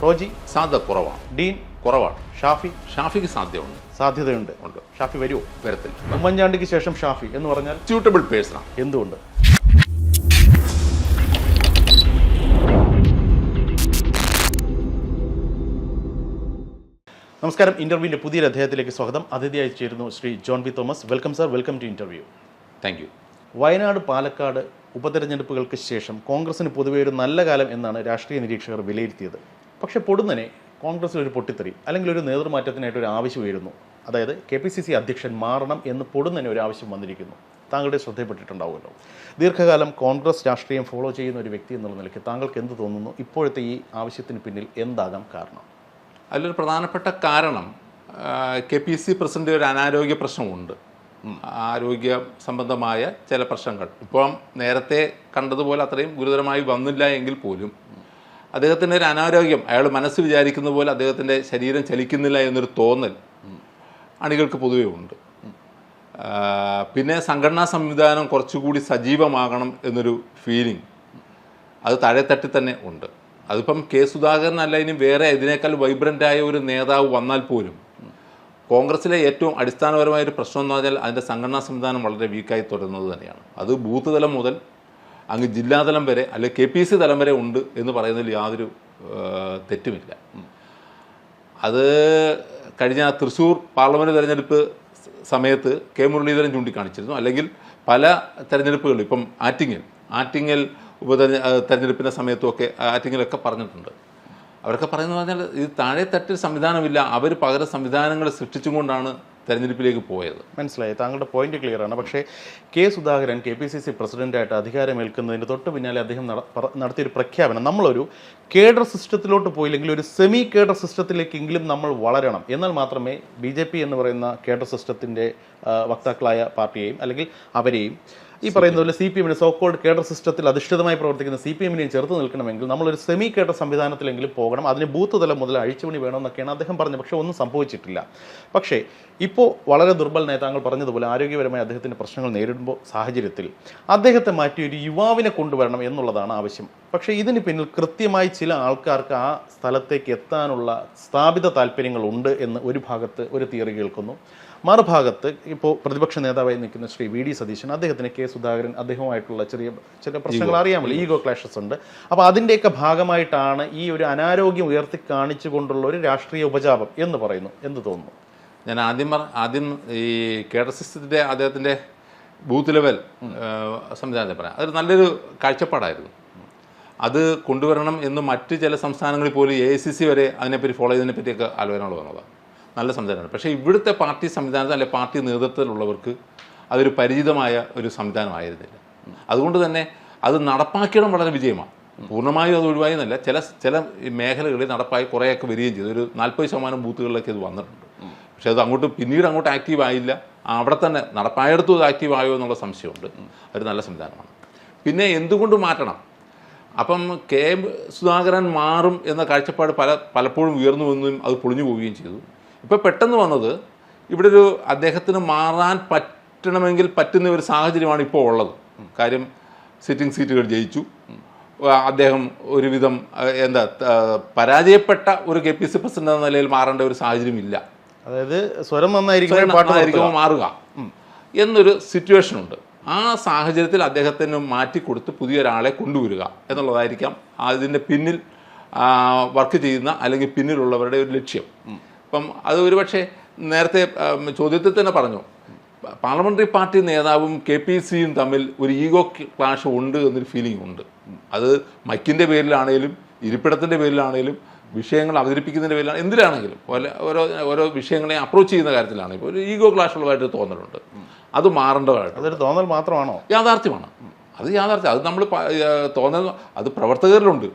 റോജി സാധ്യത കുറവാണ്. ഡീൻ കുറവാണ്. ഷാഫിക്ക് സാധ്യതയുണ്ട്. ഷാഫി വരുമോ? വരത്തില്ല. ഉമ്മൻചാണ്ടിക്ക് ശേഷം ഷാഫി എന്ന് പറഞ്ഞാൽ സ്യൂട്ടബിൾ പേഴ്സണാണ്. എന്തുകൊണ്ട്? നമസ്കാരം. ഇന്റർവ്യൂവിന്റെ പുതിയൊരു അധ്യായത്തിലേക്ക് സ്വാഗതം. അതിഥിയായി ചേരുന്നു Shri John V Thomas. Welcome sir, welcome to interview. Thank you. Wayanad Palakkad ഉപതെരഞ്ഞെടുപ്പുകൾക്ക് ശേഷം കോൺഗ്രസിന് പൊതുവെ ഒരു നല്ല കാലം എന്നാണ് രാഷ്ട്രീയ നിരീക്ഷകർ വിലയിരുത്തിയത്. പക്ഷേ പൊടുന്നനെ കോൺഗ്രസിൽ ഒരു പൊട്ടിത്തെറി അല്ലെങ്കിൽ ഒരു നേതൃമാറ്റത്തിനായിട്ട് ഒരു ആവശ്യം ഉയരുന്നു. അതായത് KPCC അധ്യക്ഷൻ മാറണം എന്ന് പൊടുന്നനെ ഒരു ആവശ്യം വന്നിരിക്കുന്നു. താങ്കളുടെ ശ്രദ്ധയിൽപ്പെട്ടിട്ടുണ്ടാവുമല്ലോ. ദീർഘകാലം കോൺഗ്രസ് രാഷ്ട്രീയം ഫോളോ ചെയ്യുന്ന ഒരു വ്യക്തി എന്നുള്ള നിലയ്ക്ക് താങ്കൾക്ക് എന്ത് തോന്നുന്നു? ഇപ്പോഴത്തെ ഈ ആവശ്യത്തിന് പിന്നിൽ എന്താകാം കാരണം? അതിലൊരു പ്രധാനപ്പെട്ട കാരണം KPCC പ്രസിഡന്റ് ഒരു അനാരോഗ്യ പ്രശ്നമുണ്ട്. ആരോഗ്യ സംബന്ധമായ ചില പ്രശ്നങ്ങൾ ഇപ്പം നേരത്തെ കണ്ടതുപോലെ അത്രയും ഗുരുതരമായി വന്നില്ല എങ്കിൽ പോലും അദ്ദേഹത്തിൻ്റെ ഒരു അനാരോഗ്യം, അയാൾ മനസ്സ് വിചാരിക്കുന്ന പോലെ അദ്ദേഹത്തിൻ്റെ ശരീരം ചലിക്കുന്നില്ല എന്നൊരു തോന്നൽ അണികൾക്ക് പൊതുവേ ഉണ്ട്. പിന്നെ സംഘടനാ സംവിധാനം കുറച്ചുകൂടി സജീവമാകണം എന്നൊരു ഫീലിംഗ് അത് താഴെത്തട്ടിൽ തന്നെ ഉണ്ട്. അതിപ്പം സുധാകരൻ അല്ല, ഇനി വേറെ ഇതിനേക്കാൾ വൈബ്രൻ്റായ ഒരു നേതാവ് വന്നാൽ പോലും കോൺഗ്രസിലെ ഏറ്റവും അടിസ്ഥാനപരമായൊരു പ്രശ്നം എന്ന് പറഞ്ഞാൽ അതിൻ്റെ സംഘടനാ സംവിധാനം വളരെ വീക്കായി തുടരുന്നത് തന്നെയാണ്. അത് ബൂത്ത് തലം മുതൽ അങ്ങ് ജില്ലാതലം വരെ അല്ലെങ്കിൽ KPCC തലം വരെ ഉണ്ട് എന്ന് പറയുന്നതിൽ യാതൊരു തെറ്റുമില്ല. അത് കഴിഞ്ഞ തൃശ്ശൂർ പാർലമെൻറ്റ് തെരഞ്ഞെടുപ്പ് സമയത്ത് മുരളീധരൻ ചൂണ്ടിക്കാണിച്ചിരുന്നു. അല്ലെങ്കിൽ പല തെരഞ്ഞെടുപ്പുകളും ഇപ്പം ആറ്റിങ്ങൽ തെരഞ്ഞെടുപ്പിൻ്റെ സമയത്തുമൊക്കെ ആറ്റിങ്ങലൊക്കെ പറഞ്ഞിട്ടുണ്ട്. അവരൊക്കെ പറയുന്നത് പറഞ്ഞാൽ ഇത് താഴെത്തട്ടിൽ സംവിധാനമില്ല, അവർ പകരം സംവിധാനങ്ങൾ സൃഷ്ടിച്ചുകൊണ്ടാണ് തെരഞ്ഞെടുപ്പിലേക്ക് പോയത്. മനസ്സിലായി, താങ്കളുടെ പോയിന്റ് ക്ലിയർ ആണ്. പക്ഷേ സുധാകരൻ KPCC പ്രസിഡന്റായിട്ട് അധികാരമേൽക്കുന്നതിന് തൊട്ട് പിന്നാലെ അദ്ദേഹം നടത്തിയൊരു പ്രഖ്യാപനം, നമ്മളൊരു കേഡർ സിസ്റ്റത്തിലോട്ട് പോയില്ലെങ്കിൽ ഒരു സെമി കേഡർ സിസ്റ്റത്തിലേക്കെങ്കിലും നമ്മൾ വളരണം, എന്നാൽ മാത്രമേ BJP എന്ന് പറയുന്ന കേഡർ സിസ്റ്റത്തിൻ്റെ വക്താക്കളായ പാർട്ടിയെയും അല്ലെങ്കിൽ അവരെയും ഈ പറയുന്ന പോലെ CPM സോക്കോൾഡ് കേഡർ സിസ്റ്റത്തിൽ അധിഷ്ഠിതമായി പ്രവർത്തിക്കുന്ന CPM-നെയും ചേർത്ത് നിൽക്കണമെങ്കിൽ നമ്മളൊരു സെമി കേഡർ സംവിധാനത്തിലെങ്കിലും പോകണം, അതിന് ബൂത്ത് തലം മുതൽ അഴിച്ചുപണി വേണമെന്നൊക്കെയാണ് അദ്ദേഹം പറഞ്ഞത്. പക്ഷേ ഒന്നും സംഭവിച്ചിട്ടില്ല. പക്ഷേ ഇപ്പോൾ വളരെ ദുർബലനായ താങ്കൾ പറഞ്ഞതുപോലെ ആരോഗ്യപരമായ അദ്ദേഹത്തിൻ്റെ പ്രശ്നങ്ങൾ നേരിടുമ്പോൾ സാഹചര്യത്തിൽ അദ്ദേഹത്തെ മാറ്റി ഒരു യുവാവിനെ കൊണ്ടുവരണം എന്നുള്ളതാണ് ആവശ്യം. പക്ഷേ ഇതിന് പിന്നിൽ കൃത്യമായി ചില ആൾക്കാർക്ക് ആ സ്ഥലത്തേക്ക് എത്താനുള്ള സ്ഥാപിത താല്പര്യങ്ങളുണ്ട് എന്ന് ഒരു ഭാഗത്ത് ഒരു തിയറി കേൾക്കുന്നു. മറുഭാഗത്ത് ഇപ്പോൾ പ്രതിപക്ഷ നേതാവായി നിൽക്കുന്ന ശ്രീ VD സതീശൻ, അദ്ദേഹത്തിന് സുധാകരൻ അദ്ദേഹവുമായിട്ടുള്ള ചില പ്രശ്നങ്ങൾ അറിയാമല്ലോ, ഈഗോ ക്ലാഷസ് ഉണ്ട്. അപ്പോൾ അതിൻ്റെയൊക്കെ ഭാഗമായിട്ടാണ് ഈ ഒരു അനാരോഗ്യം ഉയർത്തി കാണിച്ചുകൊണ്ടുള്ള ഒരു രാഷ്ട്രീയ ഉപജാപം എന്ന് പറയുന്നു. എന്ത് തോന്നുന്നു? ഞാൻ ആദ്യം ഈ കേഡർ സിസ്റ്റത്തിൻ്റെ അദ്ദേഹത്തിൻ്റെ ബൂത്ത് ലെവൽ സംവിധാനത്തെ പറയാം. അതൊരു നല്ലൊരു കാഴ്ചപ്പാടായിരുന്നു. അത് കൊണ്ടുവരണം എന്ന് മറ്റ് ചില സംസ്ഥാനങ്ങളിൽ പോലും AICC വരെ അതിനെപ്പറ്റി ഫോളോ ചെയ്തതിനെ പറ്റിയൊക്കെ ആലോചനകൾ വന്നതാണ്. നല്ല സംവിധാനമാണ്. പക്ഷേ ഇവിടുത്തെ പാർട്ടി സംവിധാനത്തിൽ അല്ലെങ്കിൽ പാർട്ടി നേതൃത്വത്തിലുള്ളവർക്ക് അതൊരു പരിചിതമായ ഒരു സംവിധാനമായിരുന്നില്ല. അതുകൊണ്ട് തന്നെ അത് നടപ്പാക്കിയിടം വളരെ വിജയമാണ്. പൂർണ്ണമായും അത് ഒഴിവായെന്നല്ല, ചില മേഖലകളിൽ നടപ്പായി കുറേയൊക്കെ വരികയും ചെയ്തു. ഒരു 40% ബൂത്തുകളിലൊക്കെ ഇത് വന്നിട്ടുണ്ട്. പക്ഷേ അത് പിന്നീട് അങ്ങോട്ട് ആക്റ്റീവ് ആയില്ല. അവിടെ തന്നെ നടപ്പായിടത്തും ഇത് ആക്റ്റീവ് ആയോ എന്നുള്ള സംശയമുണ്ട്. അതൊരു നല്ല സംവിധാനമാണ്. പിന്നെ എന്തുകൊണ്ട് മാറ്റണം? അപ്പം സുധാകരൻ മാറും എന്ന കാഴ്ചപ്പാട് പലപ്പോഴും ഉയർന്നു വന്നും അത് പൊളിഞ്ഞു പോവുകയും ചെയ്തു. ഇപ്പോൾ പെട്ടെന്ന് വന്നത് ഇവിടെ ഒരു അദ്ദേഹത്തിന് മാറാൻ പറ്റണമെങ്കിൽ പറ്റുന്ന ഒരു സാഹചര്യമാണ് ഇപ്പോൾ ഉള്ളത്. കാര്യം സിറ്റിംഗ് സീറ്റുകൾ ജയിച്ചു, അദ്ദേഹം ഒരുവിധം പരാജയപ്പെട്ട ഒരു KPCC പ്രസിഡന്റ് എന്ന നിലയിൽ മാറേണ്ട ഒരു സാഹചര്യം ഇല്ല. അതായത് സ്വരം നന്നായിരിക്കുമ്പോൾ മാറുക എന്നൊരു സിറ്റുവേഷനുണ്ട്. ആ സാഹചര്യത്തിൽ അദ്ദേഹത്തിന് മാറ്റിക്കൊടുത്ത് പുതിയൊരാളെ കൊണ്ടുവരിക എന്നുള്ളതായിരിക്കാം അതിൻ്റെ പിന്നിൽ വർക്ക് ചെയ്യുന്ന അല്ലെങ്കിൽ പിന്നിലുള്ളവരുടെ ഒരു ലക്ഷ്യം. അപ്പം അത് ഒരുപക്ഷെ നേരത്തെ ചോദ്യത്തിൽ തന്നെ പറഞ്ഞു, പാർലമെൻ്ററി പാർട്ടി നേതാവും KPCCയും തമ്മിൽ ഒരു ഈഗോ ക്ലാഷ് ഉണ്ട് എന്നൊരു ഫീലിംഗ് ഉണ്ട്. അത് മൈക്കിൻ്റെ പേരിലാണേലും ഇരിപ്പിടത്തിൻ്റെ പേരിലാണേലും വിഷയങ്ങൾ അവതരിപ്പിക്കുന്നതിൻ്റെ പേരിലാണ് എന്തിലാണെങ്കിലും ഓരോ വിഷയങ്ങളെ അപ്രോച്ച് ചെയ്യുന്ന കാര്യത്തിലാണ് ഇപ്പോൾ ഒരു ഈഗോ ക്ലാഷ് ഉള്ളതായിട്ട് തോന്നലുണ്ട്. അത് മാറേണ്ടതായിട്ട്. അതൊരു തോന്നൽ മാത്രമാണോ? യാഥാർത്ഥ്യമാണ്. അത് യാഥാർത്ഥ്യം. അത് നമ്മൾ തോന്നൽ അത് പ്രവർത്തകരിലുണ്ട്.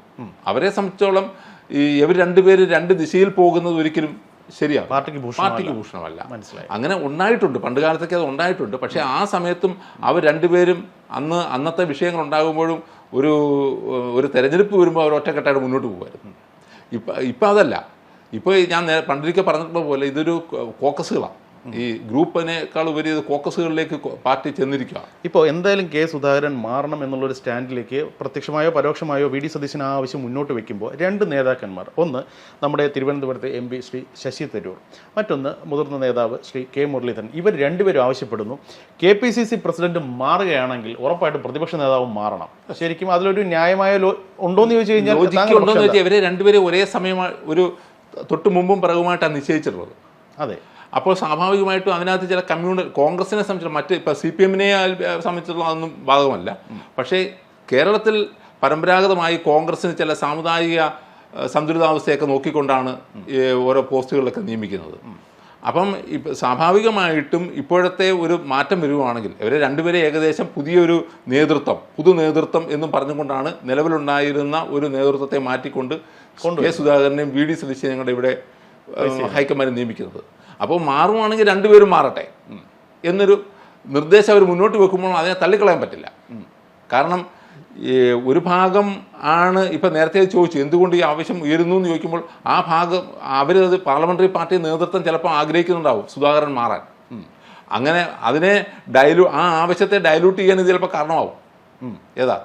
അവരെ സംബന്ധിച്ചോളം ഇവർ രണ്ടുപേരും രണ്ട് ദിശയിൽ പോകുന്നത് ഒരിക്കലും ശരിയാണ്, പാർട്ടിക്ക് ഭൂഷണമല്ല. മനസ്സിലായി. അങ്ങനെ ഉണ്ടായിട്ടുണ്ട്, പണ്ട് കാലത്തൊക്കെ അത് ഉണ്ടായിട്ടുണ്ട്. പക്ഷേ ആ സമയത്തും അവർ രണ്ടുപേരും അന്നത്തെ വിഷയങ്ങൾ ഉണ്ടാകുമ്പോഴും ഒരു തെരഞ്ഞെടുപ്പ് വരുമ്പോൾ അവർ ഒറ്റക്കെട്ടായിട്ട് മുന്നോട്ട് പോകുമായിരുന്നു. ഇപ്പം അതല്ല. ഇപ്പോൾ ഞാൻ പണ്ടൊരിക്കൽ പറഞ്ഞപ്പോൾ പോലെ ഇതൊരു കോക്കസുകളാണ്. ഈ ഗ്രൂപ്പിനേക്കാൾ ഉപരി കോക്കസുകളിലേക്ക് പാർട്ടി ചെന്നിരിക്കുക. ഇപ്പോൾ എന്തായാലും കെ സുധാകരൻ മാറണം എന്നുള്ളൊരു സ്റ്റാൻഡിലേക്ക് പ്രത്യക്ഷമായോ പരോക്ഷമായോ വി ഡി സതീശൻ ആ ആവശ്യം മുന്നോട്ട് വെക്കുമ്പോൾ രണ്ട് നേതാക്കന്മാർ, ഒന്ന് നമ്മുടെ തിരുവനന്തപുരത്തെ എം പി ശ്രീ ശശി തരൂർ, മറ്റൊന്ന് മുതിർന്ന നേതാവ് ശ്രീ കെ മുരളീധരൻ, ഇവർ രണ്ടുപേരും ആവശ്യപ്പെടുന്നു KPCC പ്രസിഡന്റ് മാറുകയാണെങ്കിൽ ഉറപ്പായിട്ടും പ്രതിപക്ഷ നേതാവ് മാറണം. ശരിക്കും അതിലൊരു ന്യായമായ ഉണ്ടോയെന്ന് ചോദിച്ചു കഴിഞ്ഞാൽ ഇവരെ രണ്ടുപേരെ ഒരേ സമയം ഒരു തൊട്ട് മുമ്പും പിറകുമായിട്ടാണ് നിശ്ചയിച്ചിട്ടുള്ളത്. അതെ. അപ്പോൾ സ്വാഭാവികമായിട്ടും അതിനകത്ത് ചില കോൺഗ്രസിനെ സംബന്ധിച്ചിടത്തോളം മറ്റ് ഇപ്പോൾ CPM-നെ സംബന്ധിച്ചിടത്തോളം അതൊന്നും ബാധകമല്ല. പക്ഷേ കേരളത്തിൽ പരമ്പരാഗതമായി കോൺഗ്രസിന് ചില സാമുദായിക സന്തുലിതാവസ്ഥയൊക്കെ നോക്കിക്കൊണ്ടാണ് ഓരോ പോസ്റ്റുകളിലൊക്കെ നിയമിക്കുന്നത്. അപ്പം സ്വാഭാവികമായിട്ടും ഇപ്പോഴത്തെ ഒരു മാറ്റം വരുവാണെങ്കിൽ ഇവരെ രണ്ടുപേരെ ഏകദേശം പുതിയൊരു പുതു നേതൃത്വം എന്നും പറഞ്ഞുകൊണ്ടാണ് നിലവിലുണ്ടായിരുന്ന ഒരു നേതൃത്വത്തെ മാറ്റിക്കൊണ്ട് കെ സുധാകരനെയും വി ഡി സതീശനെയും ഞങ്ങളുടെ ഇവിടെ ഹൈക്കമാൻഡ് നിയമിക്കുന്നത്. അപ്പോൾ മാറുവാണെങ്കിൽ രണ്ടുപേരും മാറട്ടെ എന്നൊരു നിർദ്ദേശം അവർ മുന്നോട്ട് വെക്കുമ്പോൾ അതിനെ തള്ളിക്കളയാൻ പറ്റില്ല. കാരണം ഒരു ഭാഗം ആണ് ഇപ്പം നേരത്തെ ചോദിച്ചു എന്തുകൊണ്ട് ഈ ആവശ്യം ഉയരുന്നു എന്ന് ചോദിക്കുമ്പോൾ ആ ഭാഗം അവരത് പാർലമെന്ററി പാർട്ടി നേതൃത്വം ചിലപ്പോൾ ആഗ്രഹിക്കുന്നുണ്ടാവും സുധാകരൻ മാറാൻ. അങ്ങനെ അതിനെ ആ ആവശ്യത്തെ ഡയലൂട്ട് ചെയ്യാൻ ഇത് ചിലപ്പോൾ കാരണമാവും. ഏതാ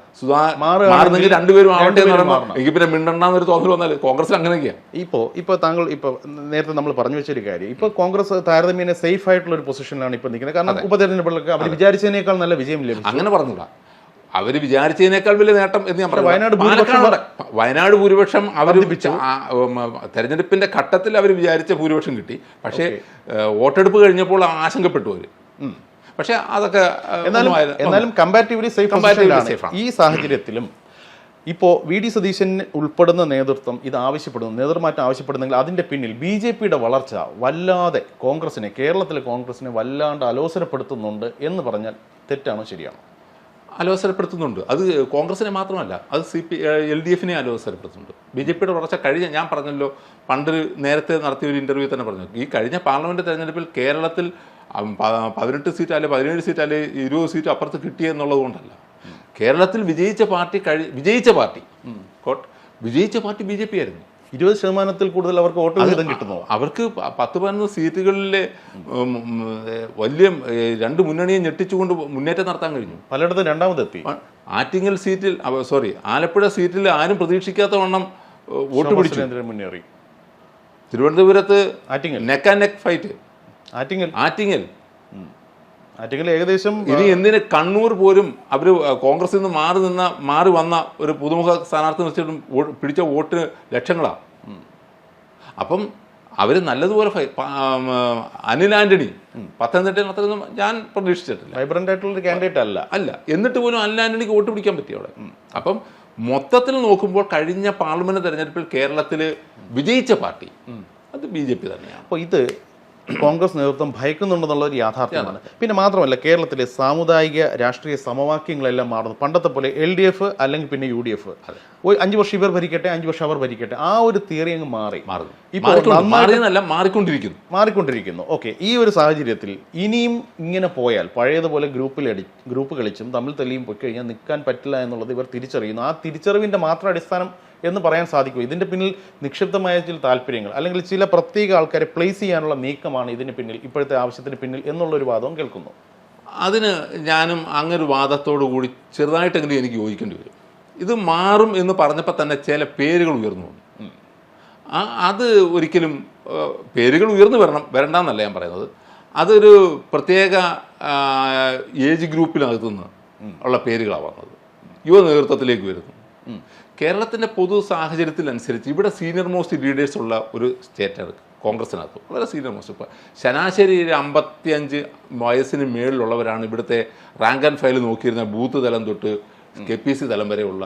മാറുന്നെങ്കിൽ രണ്ടുപേരും ആവട്ടെ എന്ന് പറയുമ്പോൾ എനിക്ക് പിന്നെ മിണ്ടണ്ടെന്നൊരു തോന്നൽ വന്നാൽ കോൺഗ്രസിൽ അങ്ങനെയൊക്കെയാണ്. ഇപ്പോൾ താങ്കൾ നേരത്തെ നമ്മൾ പറഞ്ഞു വെച്ചൊരു കാര്യം, ഇപ്പോൾ കോൺഗ്രസ് താരതമ്യേന സേഫ് ആയിട്ടുള്ള ഒരു പൊസിഷനിലാണ് ഇപ്പോൾ നിൽക്കുന്നത്. കാരണം ഉപതെരഞ്ഞെടുപ്പിലൊക്കെ അവർ വിചാരിച്ചതിനേക്കാൾ നല്ല വിജയം ലഭിച്ചു. അങ്ങനെ പറഞ്ഞൂടാ, അവർ വിചാരിച്ചതിനേക്കാൾ വലിയ നേട്ടം എന്ന് ഞാൻ പറഞ്ഞു. വയനാട് ഭൂരിപക്ഷം അവർ തെരഞ്ഞെടുപ്പിന്റെ ഘട്ടത്തിൽ അവർ വിചാരിച്ച ഭൂരിപക്ഷം കിട്ടി. പക്ഷേ വോട്ടെടുപ്പ് കഴിഞ്ഞപ്പോൾ ആശങ്കപ്പെട്ടു അവർ. പക്ഷെ അതൊക്കെ എന്നാലും കമ്പാരിറ്റീവ്ലി സേഫ്. ഈ സാഹചര്യത്തിലും ഇപ്പോൾ വി ഡി സതീശൻ ഉൾപ്പെടുന്ന നേതൃത്വം ഇത് ആവശ്യപ്പെടുന്നു, നേതൃമാറ്റം ആവശ്യപ്പെടുന്നെങ്കിൽ അതിൻ്റെ പിന്നിൽ BJPയുടെ വളർച്ച വല്ലാതെ കേരളത്തിലെ കോൺഗ്രസിനെ വല്ലാണ്ട് അലോസരപ്പെടുത്തുന്നുണ്ട് എന്ന് പറഞ്ഞാൽ തെറ്റാണോ ശരിയാണോ? അലോസരപ്പെടുത്തുന്നുണ്ട്. അത് കോൺഗ്രസിനെ മാത്രമല്ല, അത് LDF-നെ അലോസരപ്പെടുത്തുന്നുണ്ട്. BJPയുടെ വളർച്ച ഞാൻ പറഞ്ഞല്ലോ, നേരത്തെ നടത്തിയ ഒരു ഇൻ്റർവ്യൂ തന്നെ പറഞ്ഞു, ഈ കഴിഞ്ഞ പാർലമെൻറ്റ് തെരഞ്ഞെടുപ്പിൽ കേരളത്തിൽ 18 സീറ്റ് അല്ലെ 17 സീറ്റ് അല്ലെ 20 സീറ്റ് അപ്പുറത്ത് കിട്ടിയെന്നുള്ളത് കൊണ്ടല്ല. കേരളത്തിൽ വിജയിച്ച പാർട്ടി BJP ആയിരുന്നു. 20% കൂടുതൽ അവർക്ക് വോട്ട് വിഹിതം കിട്ടുന്നു. അവർക്ക് 10-11 സീറ്റുകളിലെ വലിയ രണ്ട് മുന്നണിയെ ഞെട്ടിച്ചുകൊണ്ട് മുന്നേറ്റം നടത്താൻ കഴിഞ്ഞു. പലയിടത്തും രണ്ടാമതെത്തി. ആലപ്പുഴ സീറ്റിൽ ആരും പ്രതീക്ഷിക്കാത്ത വണ്ണം വോട്ട് പിടിച്ചു മുന്നേറി. തിരുവനന്തപുരത്ത് neck and neck fight. Attingal ഏകദേശം ഇനി എന്തിന് കണ്ണൂർ പോലും അവർ കോൺഗ്രസിൽ നിന്ന് മാറി വന്ന ഒരു പുതുമുഖ സ്ഥാനാർത്ഥി വെച്ചിട്ടും പിടിച്ച വോട്ട് ലക്ഷങ്ങളാണ്. അപ്പം അവർ നല്ലതുപോലെ അനിൽ ആന്റണി പത്തനംതിട്ടയിൽ അത്രയൊന്നും ഞാൻ പ്രതീക്ഷിച്ചിട്ടില്ല. വൈബ്രന്റ് ആയിട്ടുള്ള കാൻഡിഡേറ്റ് അല്ല. എന്നിട്ട് പോലും അനിൽ ആന്റണിക്ക് വോട്ട് പിടിക്കാൻ പറ്റി അവിടെ. അപ്പം മൊത്തത്തിൽ നോക്കുമ്പോൾ കഴിഞ്ഞ പാർലമെന്റ് തെരഞ്ഞെടുപ്പിൽ കേരളത്തിൽ വിജയിച്ച പാർട്ടി അത് BJP തന്നെയാണ്. അപ്പോൾ ഇത് കോൺഗ്രസ് നേതൃത്വം ഭയക്കുന്നുണ്ടെന്നുള്ള ഒരു യാഥാർത്ഥ്യമാണ്. പിന്നെ മാത്രമല്ല, കേരളത്തിലെ സാമുദായിക രാഷ്ട്രീയ സമവാക്യങ്ങളെല്ലാം മാറുന്നു. പണ്ടത്തെ പോലെ LDF അല്ലെങ്കിൽ പിന്നെ UDF, 5 വർഷം ഇവർ ഭരിക്കട്ടെ 5 വർഷം അവർ ഭരിക്കട്ടെ, ആ ഒരു തിയറി അങ്ങ് മാറിക്കൊണ്ടിരിക്കുന്നു. ഓക്കെ, ഈ ഒരു സാഹചര്യത്തിൽ ഇനിയും ഇങ്ങനെ പോയാൽ പഴയതുപോലെ ഗ്രൂപ്പ് കളിച്ചും തമ്മിൽ തല്ലിയും പോയി കഴിഞ്ഞാൽ നിൽക്കാൻ പറ്റില്ല എന്നുള്ളത് ഇവർ തിരിച്ചറിയുന്നു. ആ തിരിച്ചറിവിൻ്റെ മാത്രം അടിസ്ഥാനം എന്ന് പറയാൻ സാധിക്കും. ഇതിൻ്റെ പിന്നിൽ നിക്ഷിപ്തമായ ചില താല്പര്യങ്ങൾ അല്ലെങ്കിൽ ചില പ്രത്യേക ആൾക്കാരെ പ്ലേസ് ചെയ്യാനുള്ള നീക്കമാണ് ഇതിന് പിന്നിൽ, ഇപ്പോഴത്തെ ആവശ്യത്തിന് പിന്നിൽ എന്നുള്ളൊരു വാദവും കേൾക്കുന്നു. അതിന് ഞാനും അങ്ങനൊരു വാദത്തോടു കൂടി ചെറുതായിട്ടെങ്കിലും എനിക്ക് യോജിക്കേണ്ടി വരും. ഇത് മാറും എന്ന് പറഞ്ഞപ്പോൾ തന്നെ ചില പേരുകൾ ഉയർന്നു വന്നു. അത് ഒരിക്കലും പേരുകൾ ഉയർന്നു വരണ്ടെന്നല്ല ഞാൻ പറയുന്നത്. അതൊരു പ്രത്യേക ഏജ് ഗ്രൂപ്പിനകത്തുനിന്ന് ഉള്ള പേരുകളാണ് വന്നത്, യുവ നേതൃത്വത്തിലേക്ക് വരുന്നു. കേരളത്തിൻ്റെ പൊതു സാഹചര്യത്തിനനുസരിച്ച് ഇവിടെ സീനിയർ മോസ്റ്റ് ലീഡേഴ്സ് ഉള്ള ഒരു സ്റ്റേറ്റാണ് കോൺഗ്രസിനകത്ത്, വളരെ സീനിയർ മോസ്റ്റ്. ഇപ്പോൾ ശരാശരി 55 വയസ്സിന് മേളിലുള്ളവരാണ് ഇവിടുത്തെ റാങ്ക് ആൻഡ് ഫയൽ നോക്കിയിരുന്ന ബൂത്ത് തലം തൊട്ട് KPC തലം വരെയുള്ള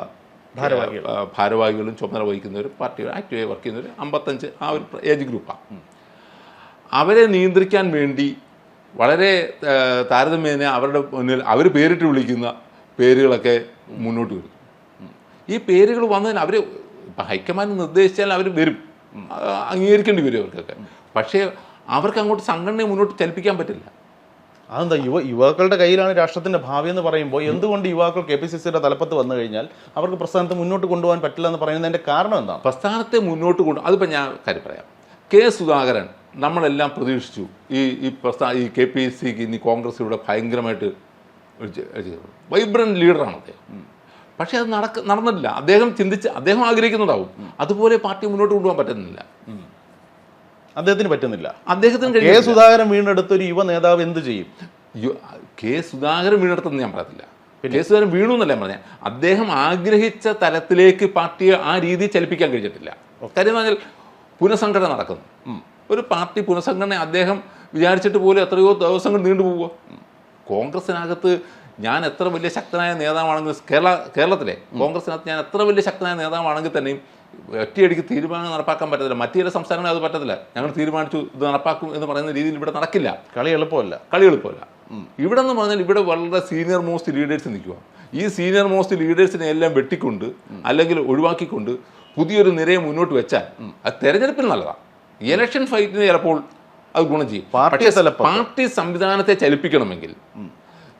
ഭാരവാഹികളും ചുമതല വഹിക്കുന്നവർ, പാർട്ടി ആക്റ്റീവായി വർക്ക് ചെയ്യുന്നവർ 55 ആ ഒരു ഏജ് ഗ്രൂപ്പാണ്. അവരെ നിയന്ത്രിക്കാൻ വേണ്ടി വളരെ താരതമ്യേന അവരുടെ മുന്നിൽ അവർ പേരിട്ട് വിളിക്കുന്ന പേരുകളൊക്കെ മുന്നോട്ട് വരും. ഈ പേരുകൾ വന്നതിന് അവർ ഹൈക്കമാൻഡ് നിർദ്ദേശിച്ചാൽ അവർ വരും, അംഗീകരിക്കേണ്ടി വരും അവർക്കൊക്കെ. പക്ഷേ അവർക്ക് അങ്ങോട്ട് സംഘടനയെ മുന്നോട്ട് ചലിപ്പിക്കാൻ പറ്റില്ല. അതെന്താ, യുവാക്കളുടെ കയ്യിലാണ് രാഷ്ട്രത്തിന്റെ ഭാവി എന്ന് പറയുമ്പോൾ എന്തുകൊണ്ട് യുവാക്കൾ KPCCയുടെ തലപ്പത്ത് വന്നു കഴിഞ്ഞാൽ അവർക്ക് പ്രസ്ഥാനത്തെ മുന്നോട്ട് കൊണ്ടുപോകാൻ പറ്റില്ല എന്ന് പറയുന്നതിന്റെ കാരണം എന്താണ്? പ്രസ്ഥാനത്തെ മുന്നോട്ട് അതിപ്പോൾ ഞാൻ കാര്യം പറയാം. കെ സുധാകരൻ നമ്മളെല്ലാം പ്രതീക്ഷിച്ചു ഈ KPCC ഇനി കോൺഗ്രസ് ഇവിടെ ഭയങ്കരമായിട്ട് വൈബ്രന്റ് ലീഡറാണ് അദ്ദേഹം. പക്ഷേ അത് നടന്നില്ല. അദ്ദേഹം ആഗ്രഹിക്കുന്നുണ്ടാവും, അതുപോലെ പാർട്ടി മുന്നോട്ട് കൊണ്ടുപോകാൻ പറ്റുന്നില്ല. അദ്ദേഹത്തിന് പറ്റുന്നില്ല. അദ്ദേഹത്തിന് കെ സുധാകരൻ വീണ്ടെടുത്തൊരു യുവ നേതാവ് എന്ത് ചെയ്യും? കെ സുധാകരൻ വീണ്ടെടുത്തെന്ന് ഞാൻ പറയത്തില്ല. കെ സുധാകരൻ വീണു എന്നല്ല പറഞ്ഞത്. അദ്ദേഹം ആഗ്രഹിച്ച തലത്തിലേക്ക് പാർട്ടിയെ ആ രീതി ചലിപ്പിക്കാൻ കഴിഞ്ഞിട്ടില്ല. കാര്യം എന്ന് പറഞ്ഞാൽ പുനഃസംഘടന നടക്കുന്നു. ഒരു പാർട്ടി പുനഃസംഘടന അദ്ദേഹം വിചാരിച്ചിട്ട് പോലും എത്രയോ ദിവസങ്ങൾ നീണ്ടുപോവുക. കോൺഗ്രസിനകത്ത് ഞാൻ എത്ര വലിയ ശക്തനായ നേതാവാണെങ്കിൽ കേരളത്തിലെ കോൺഗ്രസിനകത്ത് ഞാൻ എത്ര വലിയ ശക്തനായ നേതാവാണെങ്കിൽ തന്നെയും ഒറ്റയടിക്ക് തീരുമാനം നടപ്പാക്കാൻ പറ്റത്തില്ല. മറ്റു ചില സംസ്ഥാനങ്ങളിൽ അത് പറ്റത്തില്ല. ഞങ്ങൾ തീരുമാനിച്ചു ഇത് നടപ്പാക്കും എന്ന് പറയുന്ന രീതിയിൽ ഇവിടെ നടക്കില്ല. കളി എളുപ്പമല്ല. ഇവിടെ എന്ന് പറഞ്ഞാൽ ഇവിടെ വളരെ സീനിയർ മോസ്റ്റ് ലീഡേഴ്സ് നിൽക്കുക. ഈ സീനിയർ മോസ്റ്റ് ലീഡേഴ്സിനെ എല്ലാം വെട്ടിക്കൊണ്ട് അല്ലെങ്കിൽ ഒഴിവാക്കിക്കൊണ്ട് പുതിയൊരു നിരയെ മുന്നോട്ട് വെച്ചാൽ അത് തെരഞ്ഞെടുപ്പിൽ നല്ലതാണ്. ഇലക്ഷൻ ഫൈറ്റിന് ചിലപ്പോൾ അത് ഗുണം ചെയ്യും. പാർട്ടി സംവിധാനത്തെ ചലിപ്പിക്കണമെങ്കിൽ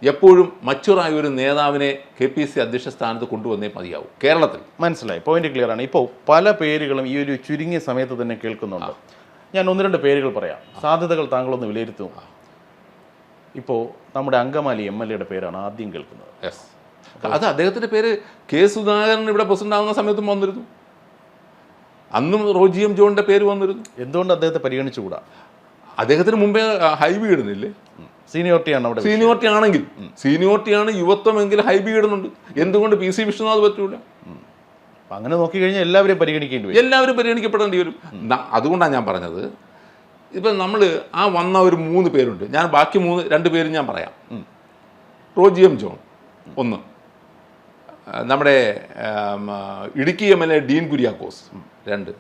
എപ്പോഴും മച്ചുറായ ഒരു നേതാവിനെ KPCC അധ്യക്ഷ സ്ഥാനത്ത് കൊണ്ടുവന്നേ മതിയാവും കേരളത്തിൽ. മനസ്സിലായി, പോയിന്റ് ക്ലിയർ ആണ്. ഇപ്പോൾ പല പേരുകളും ഈ ഒരു ചുരുങ്ങിയ സമയത്ത് തന്നെ കേൾക്കുന്നുണ്ട്. ഞാൻ 1-2 പേരുകൾ പറയാം, സാധ്യതകൾ താങ്കളൊന്ന് വിലയിരുത്തും. ഇപ്പോൾ നമ്മുടെ അങ്കമാലി MLA പേരാണ് ആദ്യം കേൾക്കുന്നത്. അത് അദ്ദേഹത്തിന്റെ പേര് കെ സുധാകരൻ ഇവിടെ പ്രസിഡന്റ് ആവുന്ന സമയത്തും വന്നിരുന്നു. അന്നും റോജി എം ജോണിന്റെ പേര് വന്നിരുന്നു. എന്തുകൊണ്ട് അദ്ദേഹത്തെ പരിഗണിച്ചുകൂടാ? അദ്ദേഹത്തിന് മുമ്പേ ഹൈബി ഇടുന്നില്ലേ? സീനിയോറിറ്റിയാണ് അവിടെ. സീനിയോറിറ്റിയാണ് യുവത്വമെങ്കിൽ ഹൈബി ഇടുന്നുണ്ട്. എന്തുകൊണ്ട് PC വിശ്വനാഥ് പറ്റൂല? അങ്ങനെ നോക്കിക്കഴിഞ്ഞാൽ എല്ലാവരും പരിഗണിക്കേണ്ടി വരും. എല്ലാവരും പരിഗണിക്കപ്പെടേണ്ടി വരും. അതുകൊണ്ടാണ് ഞാൻ പറഞ്ഞത്, ഇപ്പം നമ്മൾ ആ വന്ന ഒരു 3 പേരുണ്ട്. ഞാൻ ബാക്കി 2 പേരും ഞാൻ പറയാം. റോജി എം ജോൺ ഒന്ന്, നമ്മുടെ ഇടുക്കി MLA ഡീൻ കുര്യാക്കോസ് 2,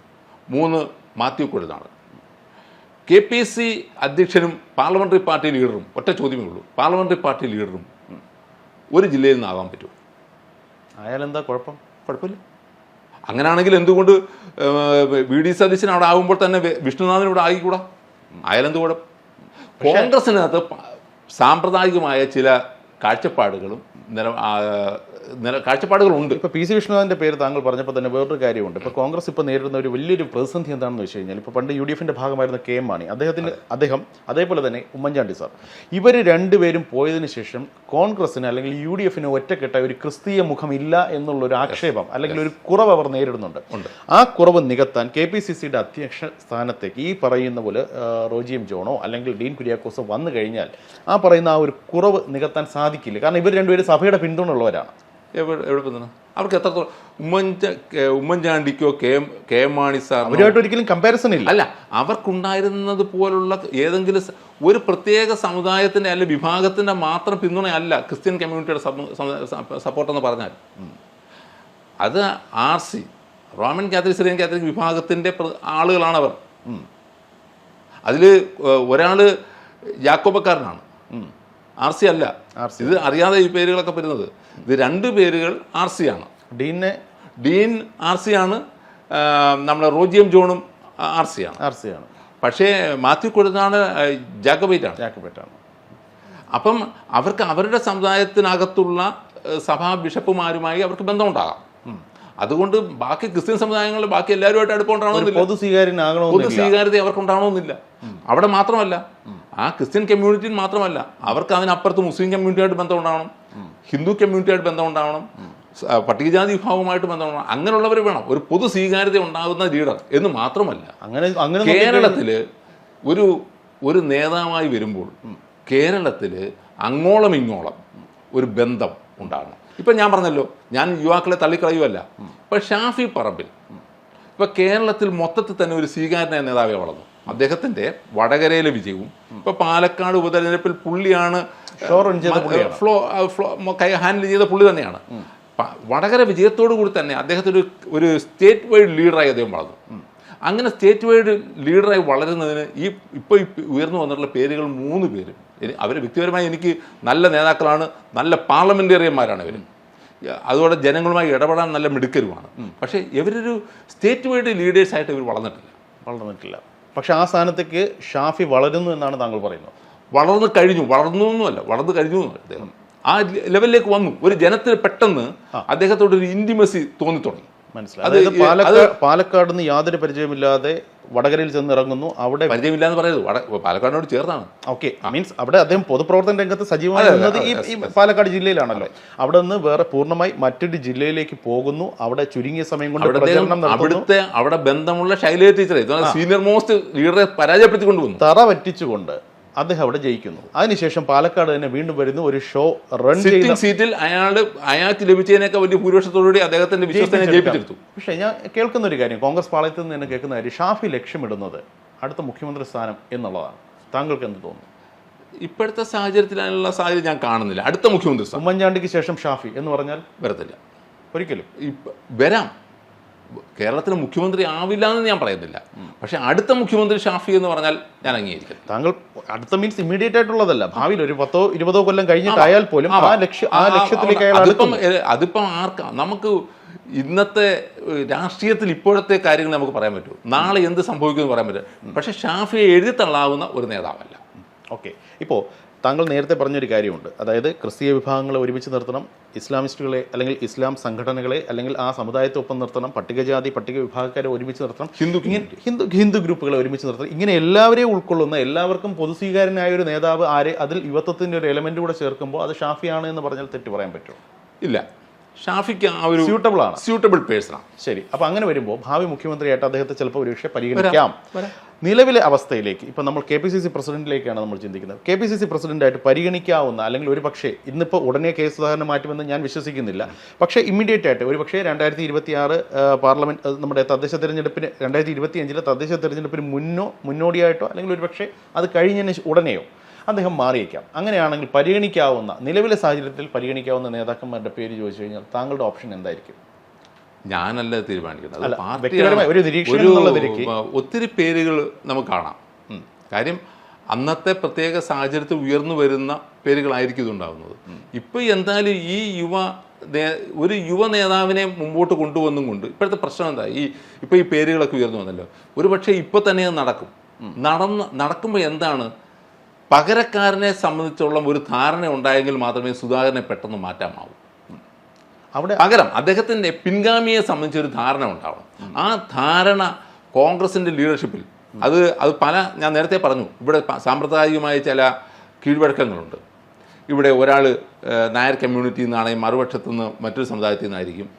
3 മാത്യു കുഴൽനാടൻ. KPCC അധ്യക്ഷനും പാർലമെന്ററി പാർട്ടി ലീഡറും, ഒറ്റ ചോദ്യമേ ഉള്ളൂ, പാർലമെന്ററി പാർട്ടി ലീഡറും ഒരു ജില്ലയിൽ നിന്നാകാൻ പറ്റുമോ? അയാളെന്താ കുഴപ്പമില്ല. അങ്ങനെയാണെങ്കിൽ എന്തുകൊണ്ട് VD സതീശൻ അവിടെ ആകുമ്പോൾ തന്നെ വിഷ്ണുനാഥൻ ഇവിടെ ആയിക്കൂടാ? അയാളെന്ത് കുഴപ്പം? കോൺഗ്രസിനകത്ത് സാമ്പ്രദായികമായ ചില കാഴ്ചപ്പാടുകളുണ്ട്. ഇപ്പോൾ PC വിഷ്ണുനാഥിൻ്റെ പേര് താങ്കൾ പറഞ്ഞപ്പോൾ തന്നെ വേറൊരു കാര്യമുണ്ട്. ഇപ്പോൾ കോൺഗ്രസ് ഇപ്പോൾ നേരിടുന്ന ഒരു വലിയൊരു പ്രതിസന്ധി എന്താണെന്ന് വെച്ച് കഴിഞ്ഞാൽ, ഇപ്പോൾ പണ്ട് UDFന്റെ ഭാഗമായിരുന്ന KM മാണി, അദ്ദേഹം അതേപോലെ തന്നെ ഉമ്മൻചാണ്ടി സാർ, ഇവർ 2 പേരും പോയതിനു ശേഷം കോൺഗ്രസിന് അല്ലെങ്കിൽ UDFന് ഒറ്റക്കെട്ട ഒരു ക്രിസ്തീയ മുഖമില്ല എന്നുള്ളൊരു ആക്ഷേപം അല്ലെങ്കിൽ ഒരു കുറവ് അവർ നേരിടുന്നുണ്ട്. ആ കുറവ് നികത്താൻ KPCCയുടെ അധ്യക്ഷ സ്ഥാനത്തേക്ക് ഈ പറയുന്ന പോലെ റോജി എം ജോണോ അല്ലെങ്കിൽ ഡീൻ കുര്യാക്കോസോ വന്നു കഴിഞ്ഞാൽ ആ പറയുന്ന ആ ഒരു കുറവ് നികത്താൻ സാധിക്കില്ല. കാരണം ഇവർ 2 പേരും സഭയുടെ പിന്തുണ ഉള്ളവരാണ്. എവിടെ പിന്തുണ? അവർക്ക് എത്രത്തോളം ഉമ്മൻചാണ്ടിക്കോ KM മാണി സാർ അവരുമായിട്ട് ഒരിക്കലും കമ്പാരിസൺ ഇല്ല. അല്ല, അവർക്കുണ്ടായിരുന്നത് പോലുള്ള ഏതെങ്കിലും ഒരു പ്രത്യേക സമുദായത്തിന്റെ അല്ലെങ്കിൽ വിഭാഗത്തിന്റെ മാത്രം പിന്തുണയല്ല ക്രിസ്ത്യൻ കമ്മ്യൂണിറ്റിയുടെ സപ്പോർട്ടെന്ന് പറഞ്ഞാൽ. അത് RC Roman Catholic Syrian Catholic വിഭാഗത്തിന്റെ ആളുകളാണവർ. അതിൽ ഒരാൾ യാക്കോബക്കാരനാണ്, RC അല്ല. ഇത് അറിയാതെ ഈ പേരുകളൊക്കെ വരുന്നത്. ഇത് 2 പേരുകൾ RC ആണ്. ഡീൻ RC ആണ്, നമ്മുടെ റോജി എം ജോണും RC ആണ്. പക്ഷേ മാത്യു കുഴൽനാടൻ ജാക്കബൈറ്റാണ്. അപ്പം അവർക്ക് അവരുടെ സമുദായത്തിനകത്തുള്ള സഭാ ബിഷപ്പുമാരുമായി അവർക്ക് ബന്ധമുണ്ടാകാം. അതുകൊണ്ട് ബാക്കി ക്രിസ്ത്യൻ സമുദായങ്ങളിൽ ബാക്കി എല്ലാവരുമായിട്ട് അടുപ്പമുണ്ടാകണമെന്നില്ല, പൊതു സ്വീകാര്യത അവർക്കുണ്ടാകണമെന്നില്ല. അവിടെ മാത്രമല്ല, ആ ക്രിസ്ത്യൻ കമ്മ്യൂണിറ്റിയിൽ മാത്രമല്ല, അവർക്ക് അതിനപ്പുറത്ത് മുസ്ലിം കമ്മ്യൂണിറ്റിയായിട്ട് ബന്ധം ഉണ്ടാവണം, ഹിന്ദു കമ്മ്യൂണിറ്റിയായിട്ട് ബന്ധം ഉണ്ടാവണം, പട്ടികജാതി വിഭാഗവുമായിട്ട് ബന്ധം. അങ്ങനെയുള്ളവർ വേണം ഒരു പൊതു സ്വീകാര്യത ഉണ്ടാകുന്ന ലീഡർ എന്ന് മാത്രമല്ല. കേരളത്തിൽ ഒരു നേതാവായി വരുമ്പോൾ കേരളത്തിൽ അങ്ങോളം ഇങ്ങോളം ഒരു ബന്ധം ഉണ്ടാകണം. ഇപ്പം ഞാൻ പറഞ്ഞല്ലോ, ഞാൻ യുവാക്കളെ തള്ളിക്കളയുമല്ല. ഇപ്പം ഷാഫി പറമ്പിൽ ഇപ്പം കേരളത്തിൽ മൊത്തത്തിൽ തന്നെ ഒരു സ്വീകാര്യനായ നേതാവെ വളർന്നു. അദ്ദേഹത്തിൻ്റെ വടകരയിലെ വിജയവും ഇപ്പം പാലക്കാട് ഉപതെരഞ്ഞെടുപ്പിൽ പുള്ളിയാണ് ഹാൻഡിൽ ചെയ്ത പുള്ളി തന്നെയാണ്. വടകര വിജയത്തോടു കൂടി തന്നെ അദ്ദേഹത്തിന് ഒരു സ്റ്റേറ്റ് വൈഡ് ലീഡറായി അദ്ദേഹം വളർന്നു. അങ്ങനെ സ്റ്റേറ്റ് വൈഡ് ലീഡറായി വളരുന്നതിന് ഇപ്പോൾ ഉയർന്നു വന്നിട്ടുള്ള പേരുകൾ 3 പേരും അവർ വ്യക്തിപരമായി എനിക്ക് നല്ല നേതാക്കളാണ്, നല്ല പാർലമെന്റേറിയന്മാരാണ് ഇവർ. അതുപോലെ ജനങ്ങളുമായി ഇടപെടാൻ നല്ല മിടുക്കരുമാണ്. പക്ഷേ ഇവരൊരു സ്റ്റേറ്റ് വൈഡ് ലീഡേഴ്സായിട്ട് ഇവർ വളർന്നിട്ടില്ല. പക്ഷെ ആ സ്ഥാനത്തേക്ക് ഷാഫി വളരുന്നു എന്നാണ് താങ്കൾ പറയുന്നത്. വളർന്നു കഴിഞ്ഞു അദ്ദേഹം ആ ലെവലിലേക്ക് വന്നു. ഒരു ജനത്തിന് പെട്ടെന്ന് അദ്ദേഹത്തോടൊരു ഇൻറ്റിമസി തോന്നി തുടങ്ങി. മനസ്സിലായി. പാലക്കാട് നിന്ന് യാതൊരു പരിചയമില്ലാതെ വടകരയിൽ ചെന്ന് ഇറങ്ങുന്നു. അവിടെ പരിചയമില്ലാന്ന് പറയുന്നത് പാലക്കാടിനോട് ചേർത്താണ്. ഓക്കെ, മീൻസ് അവിടെ അദ്ദേഹം പൊതുപ്രവർത്തന രംഗത്ത് സജീവമായിരുന്നത് ഈ പാലക്കാട് ജില്ലയിലാണല്ലോ. അവിടെ നിന്ന് വേറെ പൂർണ്ണമായി മറ്റൊരു ജില്ലയിലേക്ക് പോകുന്നു. അവിടെ ചുരുങ്ങിയ സമയം കൊണ്ട് അവിടുത്തെ അവിടെ ബന്ധമുള്ള ശൈലജ ടീച്ചറെ, സീനിയർ മോസ്റ്റ് ലീഡറെ പരാജയപ്പെടുത്തിക്കൊണ്ട് വന്നു. തറ വറ്റിച്ചുകൊണ്ട് അദ്ദേഹം അവിടെ ജയിക്കുന്നു. അതിനുശേഷം പാലക്കാട് തന്നെ വീണ്ടും വരുന്നു. ഒരു ഷോ റൺ ചെയ്യുന്ന സീറ്റിൽ അയാൾക്ക് ലഭിച്ചതിനേക്കാൾ വലിയ ഭൂരിപക്ഷത്തോടുകൂടി അദ്ദേഹത്തിന്റെ വിശ്വാസത്തെ ജയിപ്പിച്ചെടുത്തു. പക്ഷേ ഞാൻ കേൾക്കുന്ന ഒരു കാര്യം, കോൺഗ്രസ് പാളയത്തിൽ നിന്ന് തന്നെ കേൾക്കുന്ന കാര്യം, ഷാഫി ലക്ഷ്യമിടുന്നത് അടുത്ത മുഖ്യമന്ത്രി സ്ഥാനം എന്നുള്ളതാണ്. താങ്കൾക്ക് എന്ത് തോന്നുന്നു? ഇപ്പോഴത്തെ സാഹചര്യത്തിൽ അതിനുള്ള സാഹചര്യം ഞാൻ കാണുന്നില്ല. അടുത്ത മുഖ്യമന്ത്രി സ്ഥാനം ഉമ്മൻചാണ്ടിക്ക് ശേഷം ഷാഫി എന്ന് പറഞ്ഞാൽ വരത്തില്ല, ഒരിക്കലും. വരാം, കേരളത്തിലെ മുഖ്യമന്ത്രി ആവില്ല എന്ന് ഞാൻ പറയുന്നില്ല. പക്ഷെ അടുത്ത മുഖ്യമന്ത്രി ഷാഫി എന്ന് പറഞ്ഞാൽ ഞാൻ അംഗീകരിക്കും. താങ്കൾ അടുത്ത മീൻസ് ഇമ്മീഡിയറ്റ് ആയിട്ടുള്ളതല്ല, ഭാവിയിൽ ഒരു 10-20 കൊല്ലം കഴിഞ്ഞിട്ടായാൽ പോലും ആ ലക്ഷ്യത്തിലേക്ക് അതിപ്പം ആർക്കാ, നമുക്ക് ഇന്നത്തെ രാഷ്ട്രീയത്തിൽ ഇപ്പോഴത്തെ കാര്യങ്ങൾ നമുക്ക് പറയാൻ പറ്റൂ, നാളെ എന്ത് സംഭവിക്കുമെന്ന് പറയാൻ പറ്റും. പക്ഷെ ഷാഫിയെ എഴുതിത്തള്ളാവുന്ന ഒരു നേതാവല്ല. ഓക്കെ, ഇപ്പോൾ താങ്കൾ നേരത്തെ പറഞ്ഞൊരു കാര്യമുണ്ട്, അതായത് ക്രിസ്തീയ വിഭാഗങ്ങളെ ഒരുമിച്ച് നിർത്തണം, ഇസ്ലാമിസ്റ്റുകളെ അല്ലെങ്കിൽ ഇസ്ലാം സംഘടനകളെ അല്ലെങ്കിൽ ആ സമുദായത്തെ ഒപ്പം നിർത്തണം, പട്ടികജാതി പട്ടിക വിഭാഗക്കാരെ ഒരുമിച്ച് നിർത്തണം, ഹിന്ദു ഗ്രൂപ്പുകളെ ഒരുമിച്ച് നിർത്തണം. ഇങ്ങനെ എല്ലാവരെയും ഉൾക്കൊള്ളുന്ന, എല്ലാവർക്കും പൊതുസ്വീകാരനായ ഒരു നേതാവ് ആരെ, അതിൽ യുവത്വത്തിൻ്റെ ഒരു എലമെന്റ് കൂടെ ചേർക്കുമ്പോൾ അത് ഷാഫിയാണ് എന്ന് പറഞ്ഞാൽ തെറ്റ് പറയാൻ പറ്റുമോ? ഇല്ല, ഷാഫിക്ക് ആ ഒരു സ്യൂട്ടബിൾ പേഴ്സണാണ്. ശരി, അപ്പോൾ അങ്ങനെ വരുമ്പോൾ ഭാവി മുഖ്യമന്ത്രിയായിട്ട് അദ്ദേഹത്തെ ചിലപ്പോൾ ഒരുപക്ഷെ പരിഗണിക്കാം. നിലവിലെ അവസ്ഥയിലേക്ക് ഇപ്പം നമ്മൾ KPCC പ്രസിഡന്റിലേക്കാണ് നമ്മൾ ചിന്തിക്കുന്നത്. KPCC പ്രസിഡന്റായിട്ട് പരിഗണിക്കാവുന്ന, അല്ലെങ്കിൽ ഒരു പക്ഷേ ഇന്നിപ്പോൾ ഉടനെ കേസ് സുധാകരനെ മാറ്റുമെന്ന് ഞാൻ വിശ്വസിക്കുന്നില്ല, പക്ഷേ ഇമ്മീഡിയറ്റ് ആയിട്ട് ഒരു പക്ഷേ 2026 പാർലമെന്റ് നമ്മുടെ തദ്ദേശ തെരഞ്ഞെടുപ്പിന് 2025 തദ്ദേശ തെരഞ്ഞെടുപ്പിന് മുന്നോടിയായിട്ടോ അല്ലെങ്കിൽ ഒരു പക്ഷേ അത് കഴിഞ്ഞതിന് ഉടനെയോ അദ്ദേഹം മാറിയേക്കാം. അങ്ങനെയാണെങ്കിൽ പരിഗണിക്കാവുന്ന, നിലവിലെ സാഹചര്യത്തിൽ പരിഗണിക്കാവുന്ന നേതാക്കന്മാരുടെ പേര് ചോദിച്ചു കഴിഞ്ഞാൽ താങ്കളുടെ ഓപ്ഷൻ എന്തായിരിക്കും? ഞാനല്ല തീരുമാനിക്കുന്നത്, ഒത്തിരി പേരുകൾ നമുക്ക് കാണാം. കാര്യം അന്നത്തെ പ്രത്യേക സാഹചര്യത്തിൽ ഉയർന്നു വരുന്ന പേരുകളായിരിക്കും ഇതുണ്ടാകുന്നത്. ഇപ്പം എന്തായാലും ഈ ഒരു യുവ നേതാവിനെ മുമ്പോട്ട് കൊണ്ടുവന്നും കൊണ്ട് ഇപ്പോഴത്തെ പ്രശ്നം എന്താ, ഇപ്പം ഈ പേരുകളൊക്കെ ഉയർന്നു വന്നല്ലോ, ഒരു പക്ഷേ ഇപ്പം തന്നെ അത് നടക്കും. നടക്കുമ്പോൾ എന്താണ്, പകരക്കാരനെ സംബന്ധിച്ചുള്ള ഒരു ധാരണ ഉണ്ടായെങ്കിൽ മാത്രമേ സുധാകരനെ പെട്ടെന്ന് മാറ്റാമാവൂ. അവിടെ പകരം അദ്ദേഹത്തിൻ്റെ പിൻഗാമിയെ സംബന്ധിച്ച് ഒരു ധാരണ ഉണ്ടാവണം. ആ ധാരണ കോൺഗ്രസിൻ്റെ ലീഡർഷിപ്പിൽ അത് ഞാൻ നേരത്തെ പറഞ്ഞു, ഇവിടെ സാമ്പ്രദായികമായ ചില കീഴ്വഴക്കങ്ങളുണ്ട്. ഇവിടെ ഒരാൾ നായർ കമ്മ്യൂണിറ്റിയിൽ നിന്നാണെങ്കിൽ മറുപക്ഷത്തു നിന്ന് മറ്റൊരു സമുദായത്തിൽ നിന്നായിരിക്കും.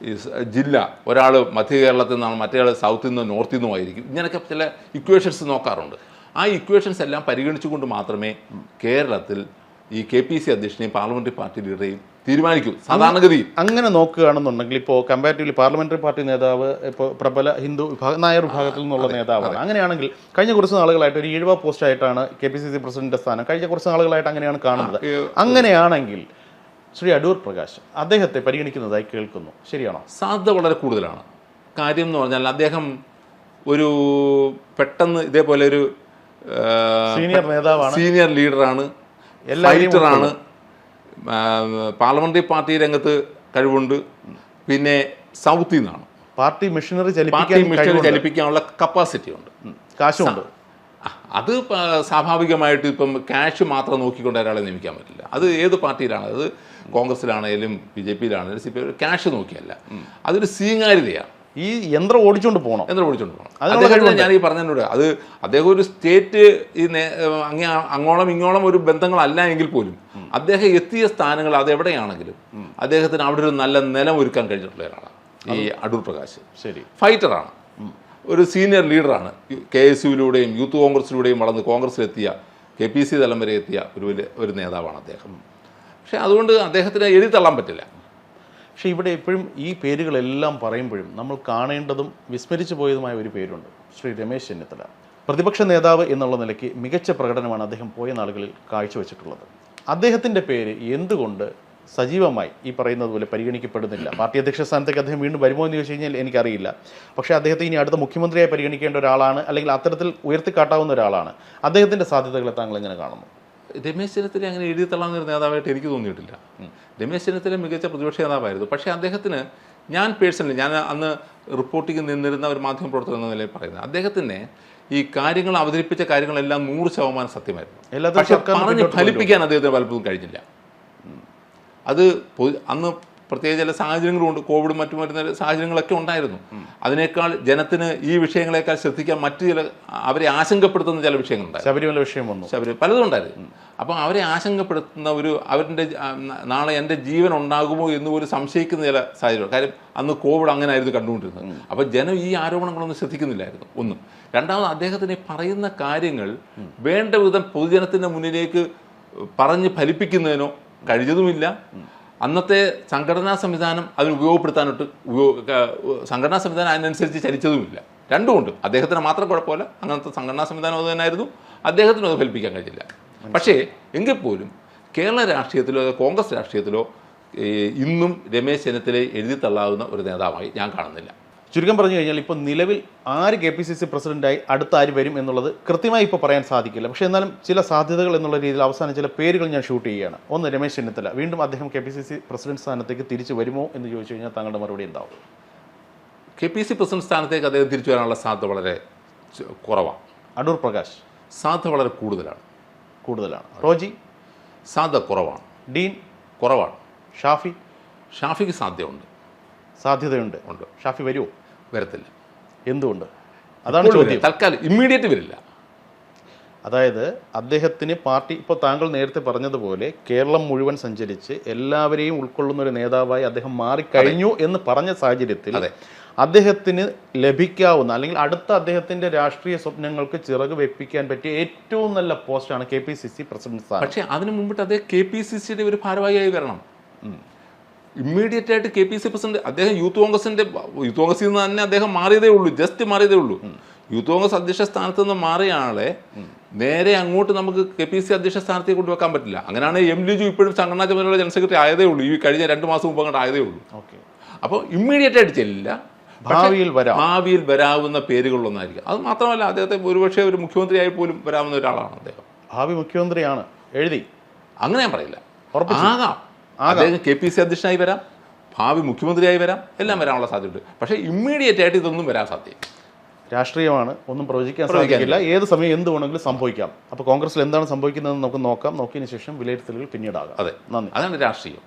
ഈ ജില്ല, ഒരാൾ മധ്യ കേരളത്തിൽ നിന്നാണ്, മറ്റേ സൗത്തിൽ നിന്നും നോർത്തിൽ നിന്നും ആയിരിക്കും. ഇങ്ങനെയൊക്കെ ചില ഇക്വേഷൻസ് നോക്കാറുണ്ട്. ആ ഇക്വേഷൻസ് എല്ലാം പരിഗണിച്ചുകൊണ്ട് മാത്രമേ കേരളത്തിൽ ഈ KPC അധ്യക്ഷനെയും പാർലമെന്ററി പാർട്ടി ലീഡറെയും തീരുമാനിക്കൂ സാധാരണഗതി. അങ്ങനെ നോക്കുകയാണെന്നുണ്ടെങ്കിൽ ഇപ്പോൾ കമ്പാരിറ്റീവ്ലി പാർലമെന്ററി പാർട്ടി നേതാവ് ഇപ്പോൾ പ്രബല ഹിന്ദു നായർ വിഭാഗത്തിൽ നിന്നുള്ള നേതാവാണ്. അങ്ങനെയാണെങ്കിൽ കഴിഞ്ഞ കുറച്ച് നാളുകളായിട്ട് ഒരു 70 പോസ്റ്റായിട്ടാണ് KPCC പ്രസിഡന്റിന്റെ സ്ഥാനം കഴിഞ്ഞ കുറച്ച് നാളുകളായിട്ട് അങ്ങനെയാണ് കാണുന്നത്. അങ്ങനെയാണെങ്കിൽ ശ്രീ അടൂർ പ്രകാശ് അദ്ദേഹത്തെ പരിഗണിക്കുന്നതായി കേൾക്കുന്നു, ശരിയാണോ? സാധ്യത വളരെ കൂടുതലാണ്. കാര്യം എന്ന് പറഞ്ഞാൽ അദ്ദേഹം ഒരു പെട്ടെന്ന് ഇതേപോലെ ഒരു സീനിയർ നേതാവാണ്, സീനിയർ ലീഡറാണ്, ഫൈറ്ററാണ്, പാർലമെന്ററി പാർട്ടി രംഗത്ത് കഴിവുണ്ട്, പിന്നെ സൗത്തിൽ നിന്നാണ്, പാർട്ടി മിഷനറി ചലിപ്പിക്കാനുള്ള കപ്പാസിറ്റി ഉണ്ട്, കാശുണ്ട്. അത് സ്വാഭാവികമായിട്ട് ഇപ്പം ക്യാഷ് മാത്രം നോക്കിക്കൊണ്ട് ഒരാളെ നിയമിക്കാൻ പറ്റില്ല. അത് ഏത് പാർട്ടിയിലാണ്, അത് കോൺഗ്രസിലാണേലും BJPയിലാണേലും CPI ക്യാഷ് നോക്കിയല്ല, അതൊരു സ്വീകാര്യതയാണ്. ഈ യന്ത്രം ഓടിച്ചുകൊണ്ട് പോകണം. അദ്ദേഹത്തിന് ഞാൻ ഈ പറഞ്ഞതിനോട് അത് അദ്ദേഹം ഒരു സ്റ്റേറ്റ് അങ്ങോളം ഇങ്ങോളം ഒരു ബന്ധങ്ങളല്ല എങ്കിൽ പോലും അദ്ദേഹം എത്തിയ സ്ഥാനങ്ങൾ അതെവിടെയാണെങ്കിലും അദ്ദേഹത്തിന് അവിടെ ഒരു നല്ല നിലം ഒരുക്കാൻ കഴിഞ്ഞിട്ടുള്ള ഒരാളാണ് ഈ അടൂർ പ്രകാശ്. ശരി, ഫൈറ്ററാണ്, ഒരു സീനിയർ ലീഡറാണ്. KSUവിലൂടെയും യൂത്ത് കോൺഗ്രസിലൂടെയും വളർന്ന് കോൺഗ്രസിലെത്തിയ KPC തലം വരെ എത്തിയ ഒരു നേതാവാണ് അദ്ദേഹം. പക്ഷെ അതുകൊണ്ട് അദ്ദേഹത്തിന് എഴുതിത്തള്ളാൻ പറ്റില്ല. പക്ഷേ ഇവിടെ എപ്പോഴും ഈ പേരുകളെല്ലാം പറയുമ്പോഴും നമ്മൾ കാണേണ്ടതും വിസ്മരിച്ചു പോയതുമായ ഒരു പേരുണ്ട്, ശ്രീ രമേശ് ചെന്നിത്തല. പ്രതിപക്ഷ നേതാവ് എന്നുള്ള നിലയ്ക്ക് മികച്ച പ്രകടനമാണ് അദ്ദേഹം പോയ നാളുകളിൽ കാഴ്ചവെച്ചിട്ടുള്ളത്. അദ്ദേഹത്തിൻ്റെ പേര് എന്തുകൊണ്ട് സജീവമായി ഈ പറയുന്നത് പോലെ പരിഗണിക്കപ്പെടുന്നില്ല? പാർട്ടി അധ്യക്ഷ സ്ഥാനത്തേക്ക് അദ്ദേഹം വീണ്ടും വരുമോ എന്ന് ചോദിച്ചു കഴിഞ്ഞാൽ എനിക്കറിയില്ല. പക്ഷേ അദ്ദേഹത്തെ ഇനി അടുത്ത മുഖ്യമന്ത്രിയായി പരിഗണിക്കേണ്ട ഒരാളാണ്, അല്ലെങ്കിൽ അത്തരത്തിൽ ഉയർത്തിക്കാട്ടാവുന്ന ഒരാളാണ്. അദ്ദേഹത്തിൻ്റെ സാധ്യതകളെ താങ്കൾ എങ്ങനെ കാണുന്നു? രമേശ് ചെന്നിത്തല അങ്ങനെ എഴുതി തള്ളാവുന്ന ഒരു നേതാവായിട്ട് എനിക്ക് തോന്നിയിട്ടില്ല. രമേശ് ചെന്നിത്തല മികച്ച പ്രതിപക്ഷ നേതാവായിരുന്നു. പക്ഷേ അദ്ദേഹത്തിന് ഞാൻ പേഴ്സണലി അന്ന് റിപ്പോർട്ടിങ് നിന്നിരുന്ന ഒരു മാധ്യമപ്രവർത്തകൻ എന്ന നിലയിൽ പറയുന്നത്, അദ്ദേഹത്തിന് ഈ കാര്യങ്ങൾ അവതരിപ്പിച്ച കാര്യങ്ങളെല്ലാം 100% സത്യമായിരുന്നു. പക്ഷെ പറഞ്ഞ് ഫലിപ്പിക്കാൻ അദ്ദേഹത്തിന് പലപ്പോഴും കഴിഞ്ഞില്ല. അത് അന്ന് പ്രത്യേക ചില സാഹചര്യങ്ങളുണ്ട്, കോവിഡും മറ്റു വരുന്ന സാഹചര്യങ്ങളൊക്കെ ഉണ്ടായിരുന്നു. അതിനേക്കാൾ ജനത്തിന് ഈ വിഷയങ്ങളെക്കാൾ ശ്രദ്ധിക്കാൻ മറ്റു ചില അവരെ ആശങ്കപ്പെടുത്തുന്ന ചില വിഷയങ്ങളുണ്ടായിരുന്നു. ശബരിമല വിഷയം വന്നു, പലതും ഉണ്ടായിരുന്നു. അപ്പോൾ അവരെ ആശങ്കപ്പെടുത്തുന്ന അവരുടെ നാളെ എൻ്റെ ജീവൻ ഉണ്ടാകുമോ എന്ന് പോലും സംശയിക്കുന്ന ചില സാഹചര്യം. കാര്യം അന്ന് കോവിഡ് അങ്ങനെ ആയിരുന്നു കണ്ടുകൊണ്ടിരുന്നത്. അപ്പോൾ ജനം ഈ ആരോപണങ്ങളൊന്നും ശ്രദ്ധിക്കുന്നില്ലായിരുന്നു. ഒന്നും. രണ്ടാമത് അദ്ദേഹത്തിന് പറയുന്ന കാര്യങ്ങൾ വേണ്ട വിധം പൊതുജനത്തിൻ്റെ മുന്നിലേക്ക് പറഞ്ഞ് ഫലിപ്പിക്കുന്നതിനോ കഴിഞ്ഞതുമില്ല. അന്നത്തെ സംഘടനാ സംവിധാനം അതിന് ഉപയോഗപ്പെടുത്താനായിട്ട് സംഘടനാ സംവിധാനം അതിനനുസരിച്ച് ചലിച്ചതുമില്ല. രണ്ടുമുണ്ട്. അദ്ദേഹത്തിന് മാത്രം കുഴപ്പമില്ല, അങ്ങനത്തെ സംഘടനാ സംവിധാനം അത് തന്നെയായിരുന്നു. അദ്ദേഹത്തിനും അത് ഫലിപ്പിക്കാൻ കഴിഞ്ഞില്ല. പക്ഷേ എങ്കിൽ പോലും കേരള രാഷ്ട്രീയത്തിലോ കോൺഗ്രസ് രാഷ്ട്രീയത്തിലോ ഇന്നും രമേശ് ചെന്നിത്തലയെ എഴുതി തള്ളാവുന്ന ഒരു നേതാവായി ഞാൻ കാണുന്നില്ല. ചുരുക്കം പറഞ്ഞു കഴിഞ്ഞാൽ ഇപ്പോൾ നിലവിൽ ആര് KPCC പ്രസിഡന്റായി അടുത്ത ആര് വരും എന്നുള്ളത് കൃത്യമായി ഇപ്പോൾ പറയാൻ സാധിക്കില്ല. പക്ഷേ എന്നാലും ചില സാധ്യതകൾ എന്നുള്ള രീതിയിൽ അവസാനം ചില പേരുകൾ ഞാൻ ഷൂട്ട് ചെയ്യുകയാണ്. ഒന്ന്, രമേശ് ചെന്നിത്തല. വീണ്ടും അദ്ദേഹം KPCC പ്രസിഡന്റ് സ്ഥാനത്തേക്ക് തിരിച്ചു വരുമോ എന്ന് ചോദിച്ചു കഴിഞ്ഞാൽ താങ്കളുടെ മറുപടി എന്താവും? KPCC പ്രസിഡന്റ് സ്ഥാനത്തേക്ക് അദ്ദേഹം തിരിച്ചു വരാനുള്ള സാധ്യത വളരെ കുറവാണ്. അടൂർ പ്രകാശ് സാധ്യത വളരെ കൂടുതലാണ്. റോജി സാധ്യത കുറവാണ്. ഡീൻ കുറവാണ്. ഷാഫിക്ക് സാധ്യതയുണ്ട്. ഷാഫി വരുമോ? വരത്തില്ല. എന്തുകൊണ്ട്? അതാണ് ചോദ്യം. തൽക്കാലം ഇമ്മീഡിയറ്റ് വരില്ല. അതായത് അദ്ദേഹത്തിന് പാർട്ടി, ഇപ്പോൾ താങ്കൾ നേരത്തെ പറഞ്ഞതുപോലെ കേരളം മുഴുവൻ സഞ്ചരിച്ച് എല്ലാവരെയും ഉൾക്കൊള്ളുന്ന ഒരു നേതാവായി അദ്ദേഹം മാറിക്കഴിഞ്ഞു എന്ന് പറഞ്ഞ സാഹചര്യത്തിൽ അദ്ദേഹത്തിന് ലഭിക്കാവുന്ന അല്ലെങ്കിൽ അടുത്ത അദ്ദേഹത്തിന്റെ രാഷ്ട്രീയ സ്വപ്നങ്ങൾക്ക് ചിറക് വെപ്പിക്കാൻ പറ്റിയ ഏറ്റവും നല്ല പോസ്റ്റാണ് KPCC പ്രസിഡന്റ് സ്ഥാനം. പക്ഷേ അതിനു മുമ്പിട്ട് അദ്ദേഹം KPCCയുടെ ഒരു ഭാരവാഹിയായി വരണം. ഇമ്മീഡിയറ്റ് ആയിട്ട് KPCC പ്രസിഡന്റ് അദ്ദേഹം യൂത്ത് കോൺഗ്രസിൽ നിന്ന് തന്നെ അദ്ദേഹം ജസ്റ്റ് മാറിയതേ ഉള്ളൂ. യൂത്ത് കോൺഗ്രസ് അധ്യക്ഷ സ്ഥാനത്ത് നിന്ന് മാറിയ ആളെ നേരെ അങ്ങോട്ട് നമുക്ക് KPCC അധ്യക്ഷ സ്ഥാനത്തേക്ക് കൊണ്ടുവെക്കാൻ പറ്റില്ല. അങ്ങനെയാണ് M. ലിജു ഇപ്പോഴും സംഘടനാ ചുമതലയുള്ള ജനറൽ സെക്രട്ടറി ആയതേ ഉള്ളൂ. ഈ കഴിഞ്ഞ 2 മാസം മുമ്പ് അങ്ങോട്ട് ആയതേ ഉള്ളൂ. അപ്പോൾ ഇമ്മീഡിയറ്റ് ആയിട്ട് ചെല്ലില്ല. ഭാവിയിൽ വരാവുന്ന പേരുകളിലൊന്നായിരിക്കും. അത് മാത്രമല്ല, അദ്ദേഹത്തെ ഒരുപക്ഷെ ഒരു മുഖ്യമന്ത്രിയായി പോലും വരാവുന്ന ഒരാളാണ് അദ്ദേഹം. ഭാവി മുഖ്യമന്ത്രിയാണ് എഴുതി, അങ്ങനെ ഞാൻ പറയില്ല. ആകാം. അദ്ദേഹം KPCC അധ്യക്ഷനായി വരാം, ഭാവി മുഖ്യമന്ത്രിയായി വരാം, എല്ലാം വരാനുള്ള സാധ്യതയുണ്ട്. പക്ഷേ ഇമ്മീഡിയറ്റ് ആയിട്ട് ഇതൊന്നും വരാൻ സാധ്യത. രാഷ്ട്രീയമാണ്, ഒന്നും പ്രവചിക്കാൻ സാധിക്കില്ല. ഏത് സമയം എന്ത് വേണമെങ്കിലും സംഭവിക്കാം. അപ്പോൾ കോൺഗ്രസിൽ എന്താണ് സംഭവിക്കുന്നതെന്ന് നമുക്ക് നോക്കാം. നോക്കിയതിനു ശേഷം വിലയിരുത്തലുകൾ പിന്നീടാകാം. അതെ, നന്ദി. അതാണ് രാഷ്ട്രീയം.